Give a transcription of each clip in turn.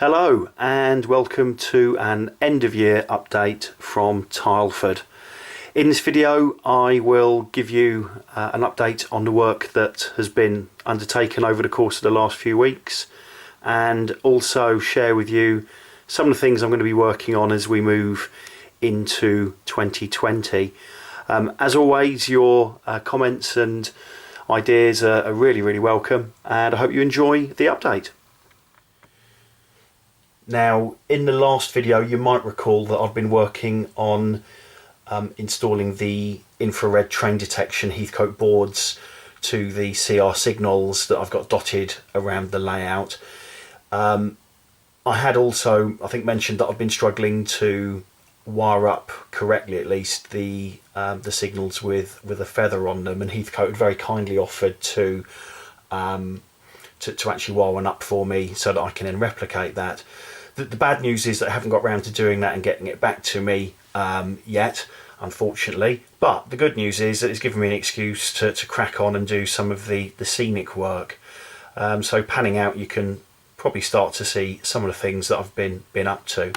Hello and welcome to an end of year update from Tileford. In this video I will give you an update on the work that has been undertaken over the course of the last few weeks, and also share with you some of the things I'm going to be working on as we move into 2020. As always, your comments and ideas are really welcome, and I hope you enjoy the update. Now, in the last video you might recall that I've been working on installing the infrared train detection Heathcote boards to the CR signals that I've got dotted around the layout. I had also, I think, mentioned that I've been struggling to wire up correctly, at least the signals with a feather on them, and Heathcote had very kindly offered to actually wire one up for me so that I can then replicate that. The bad news is that I haven't got around to doing that and getting it back to me yet, unfortunately. But the good news is that it's given me an excuse to crack on and do some of the scenic work. So panning out, you can probably start to see some of the things that I've been up to.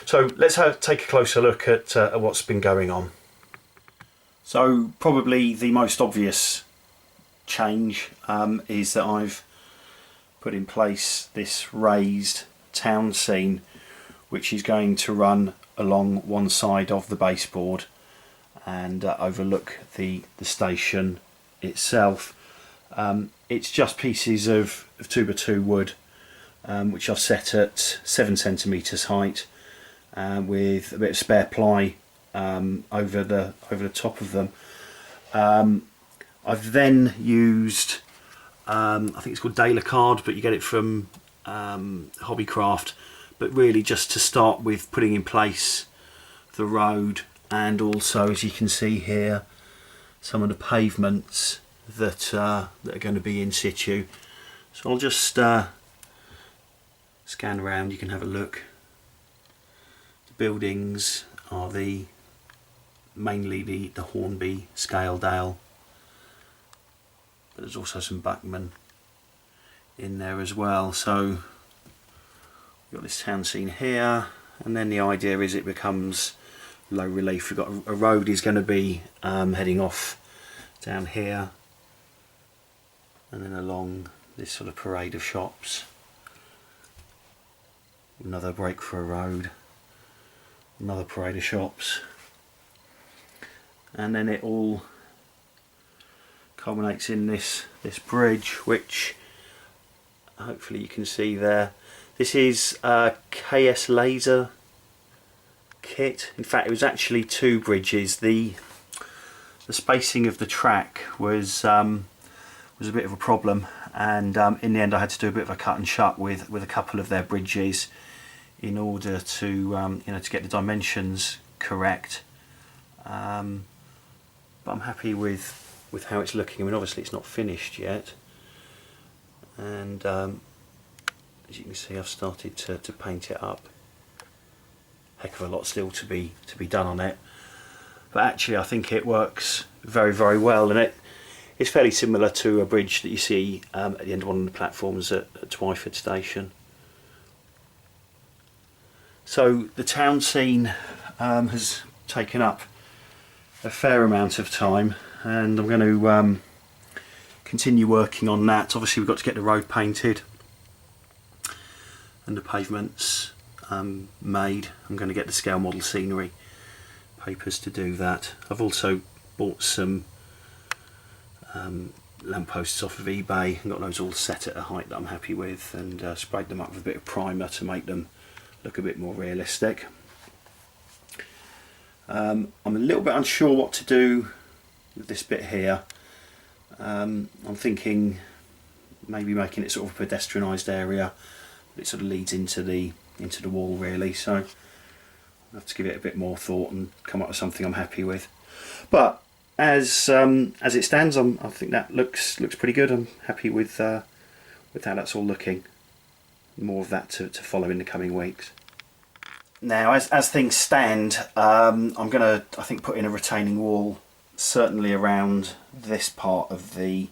So let's take a closer look at what's been going on. So probably the most obvious change is that I've put in place this raised town scene, which is going to run along one side of the baseboard and overlook the station itself. It's just pieces of 2x2 wood, which I've set at 7 centimeters height, with a bit of spare ply over the top of them. I've then used I think it's called Daler card, but you get it from Hobbycraft, but really just to start with putting in place the road, and also, as you can see here, some of the pavements that are going to be in situ. So I'll just scan around, you can have a look. The buildings are mainly the Hornby Scaledale, but there's also some Buckman in there as well. So we've got this town scene here, and then the idea is it becomes low relief. We've got a road is going to be heading off down here, and then along this sort of parade of shops, another break for a road, another parade of shops, and then it all culminates in this bridge, which hopefully you can see there. This is a KS laser kit. In fact, it was actually two bridges. The spacing of the track was a bit of a problem, and in the end I had to do a bit of a cut and shut with a couple of their bridges in order to to get the dimensions correct. But I'm happy with how it's looking. I mean, obviously it's not finished yet, and as you can see, I've started to paint it up. Heck of a lot still to be done on it, but actually I think it works very well, and it's fairly similar to a bridge that you see at the end of one of the platforms at Tileford station. So the town scene has taken up a fair amount of time, and I'm going to continue working on that. Obviously we've got to get the road painted and the pavements made. I'm going to get the scale model scenery papers to do that. I've also bought some lampposts off of eBay and got those all set at a height that I'm happy with, and sprayed them up with a bit of primer to make them look a bit more realistic. I'm a little bit unsure what to do with this bit here. I'm thinking maybe making it sort of a pedestrianised area, but it sort of leads into the wall really, so I'll have to give it a bit more thought and come up with something I'm happy with. But as it stands, I think that looks pretty good. I'm happy with how that's all looking. More of that to follow in the coming weeks. Now, as things stand, I'm going to, I think, put in a retaining wall, certainly around this part of the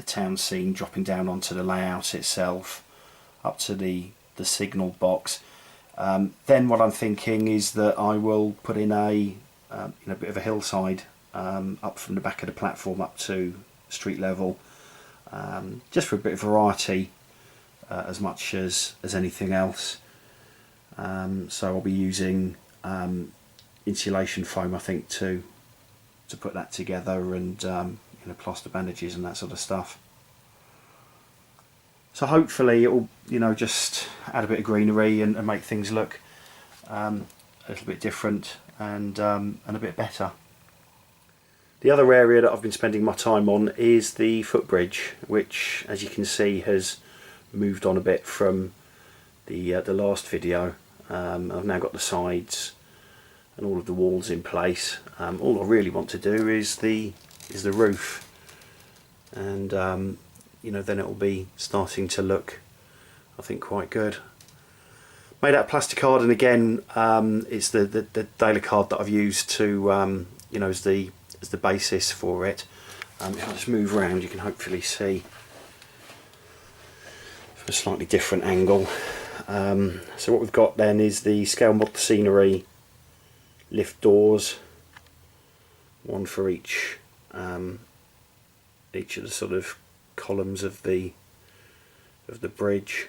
town scene, dropping down onto the layout itself, up to the the signal box. Then what I'm thinking is that I will put in a bit of a hillside up from the back of the platform up to street level, just for a bit of variety as much as anything else. So I'll be using insulation foam, I think, to put that together, and plaster bandages and that sort of stuff. So hopefully it will just add a bit of greenery and make things look a little bit different and a bit better. The other area that I've been spending my time on is the footbridge, which, as you can see, has moved on a bit from the last video. I've now got the sides and all of the walls in place. All I really want to do is the roof, and then it will be starting to look, I think, quite good. Made out of plasticard, and again, it's the daily card that I've used to as the basis for it. If I just move around, you can hopefully see from a slightly different angle. So what we've got then is the scale mod scenery lift doors, one for each of the sort of columns of the bridge,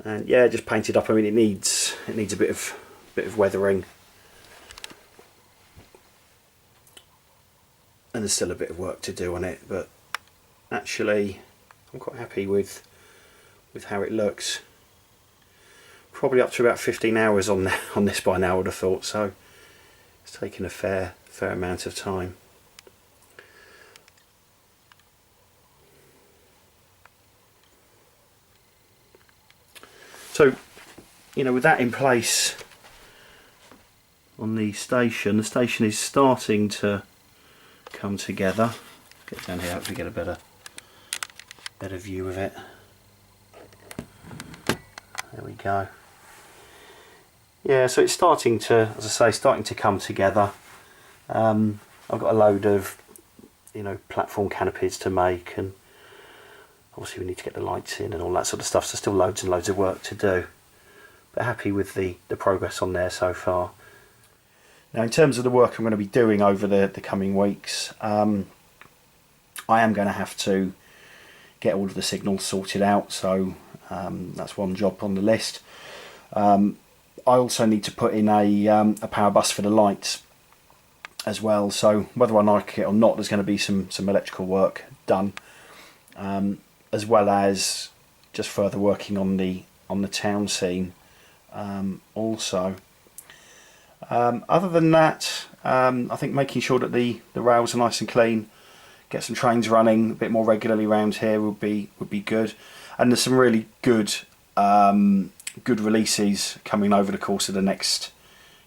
and yeah, just painted up. I mean, it needs a bit of weathering, and there's still a bit of work to do on it, but actually I'm quite happy with how it looks. Probably up to about 15 hours on this by now, I would have thought, so it's taken a fair amount of time. So, with that in place on the station is starting to come together. Get down here, hopefully get a better view of it. There we go. Yeah, so it's starting to, as I say, come together. I've got a load of, platform canopies to make, and obviously we need to get the lights in and all that sort of stuff, so still loads and loads of work to do. But happy with the progress on there so far. Now, in terms of the work I'm going to be doing over the coming weeks, I am going to have to get all of the signals sorted out, so that's one job on the list. I also need to put in a power bus for the lights as well, so whether I like it or not, there's going to be some electrical work done, as well as just further working on the town scene also. Other than that, I think making sure that the rails are nice and clean, get some trains running a bit more regularly around here would be good. And there's some really good releases coming over the course of the next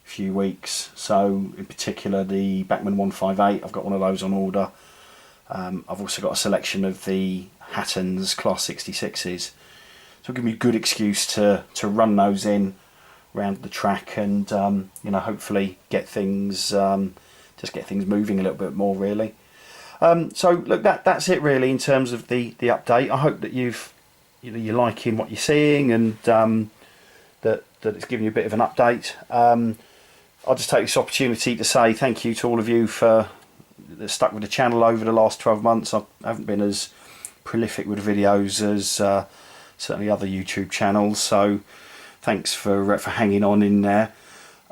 few weeks. So in particular the Bachmann 158, I've got one of those on order. I've also got a selection of the Hattons Class 66s, so it'll give me a good excuse to run those in around the track, and hopefully get things moving a little bit more, really. So look, that's it really in terms of the update. I hope that you're liking what you're seeing, and that it's giving you a bit of an update. I'll just take this opportunity to say thank you to all of you for stuck with the channel over the last 12 months. I haven't been as prolific with videos as certainly other YouTube channels, so thanks for hanging on in there.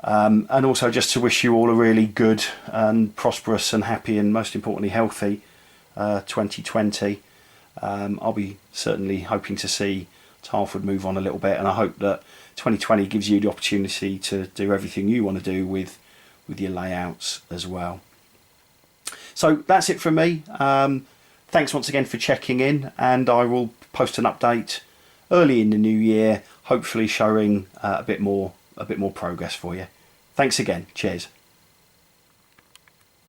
And also just to wish you all a really good and prosperous and happy, and most importantly healthy 2020. I'll be certainly hoping to see Tileford move on a little bit, and I hope that 2020 gives you the opportunity to do everything you want to do with your layouts as well. So that's it from me. Thanks once again for checking in, and I will post an update early in the new year, hopefully showing a bit more progress for you. Thanks again. Cheers.